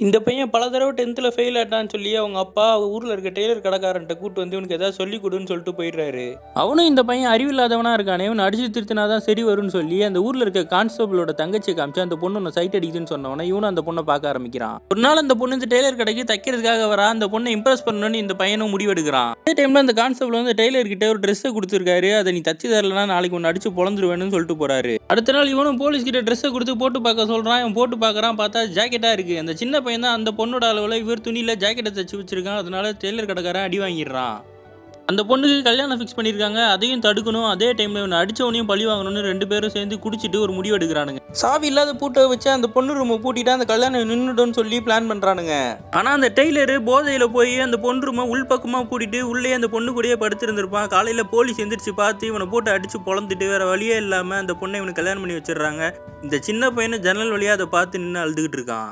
இந்த பையன் பல தடவை 10th ஃபெயில் ஆட்டான்னு சொல்லி அவங்க அப்பா ஊரில் இருக்க டெய்லர் கடைக்காரன்ட்ட கூட்டு வந்து இவனுக்கு ஏதாவது சொல்லி கொடுன்னு சொல்லிட்டு போயிடுறாரு. அவனும் இந்த பையன் அறிவில்லாதவனா இருக்கானே, இவன் அடிச்சு திருத்தினாதான் சரி வரும்னு சொல்லி அந்த ஊரில் இருக்க கான்ஸ்டபிளோட தங்கச்சியை காமிச்சு அந்த பொண்ணு ஒன்று சைட் அடிக்குதுன்னு சொன்னவன இவனும் அந்த பொண்ணை பார்க்க ஆரம்பிக்கிறான். ஒரு நாள் அந்த பொண்ணு இந்த டெய்லர் கடைக்கு தைக்கிறதுக்காக வரா. அந்த பொண்ணை இம்ப்ரெஸ் பண்ணணும்னு இந்த பையனும் முடிவெடுக்கிறான். அதே டைம்ல அந்த கான்ஸ்டபிள் வந்து டெய்லர் கிட்ட ஒரு ட்ரெஸ்ஸை கொடுத்துருக்காரு. அதை நீ தச்சு தரலன்னா நாளைக்கு ஒன்று அடிச்சு பொழந்துருவேன்னு சொல்லிட்டு போறாரு. அடுத்த நாள் இவனும் போலீஸ் கிட்ட ட்ரெஸ்ஸை கொடுத்து போட்டு பார்க்க சொல்றான். இவன் போட்டு பார்க்கறான். பார்த்தா ஜாக்கெட்டா இருக்கு. அந்த சின்ன பையன் தான் அந்த பொண்ணோட அளவில் இவர் துணியில ஜாக்கெட்டை தச்சு வச்சிருக்கான். அதனால டெய்லர் கடைக்காரன் அடி வாங்கிடுறான். அந்த பொண்ணுக்கு கல்யாணம் ஃபிக்ஸ் பண்ணியிருக்காங்க. அதையும் தடுக்கணும். அதே டைம்ல இவனை அடிச்சவனையும் பழி வாங்கணும்னு 2 பேரும் சேர்ந்து குடிச்சிட்டு ஒரு முடிவு எடுக்கிறானுங்க. சாவி இல்லாத பூட்டை வச்சு அந்த பொண்ணு ரூமை பூட்டிட்டு அந்த கல்யாணம் நின்றுடும் சொல்லி பிளான் பண்றானுங்க. ஆனா அந்த டெய்லரு போதையில போய் அந்த பொண்ணு ரூமை உள்பக்கமா பூட்டிட்டு உள்ளே அந்த பொண்ணு கூடயே படுத்திருந்திருப்பான். காலையில போலீஸ் எந்திரிச்சு பார்த்து இவனை போட்டு அடிச்சு பொழந்துட்டு வேற வழியே இல்லாம அந்த பொண்ணை இவனுக்கு கல்யாணம் பண்ணி வச்சிடுறாங்க. இந்த சின்ன பையனை ஜன்னல் வழியா அதை பார்த்து நின்று அழுதுகிட்டு இருக்கான்.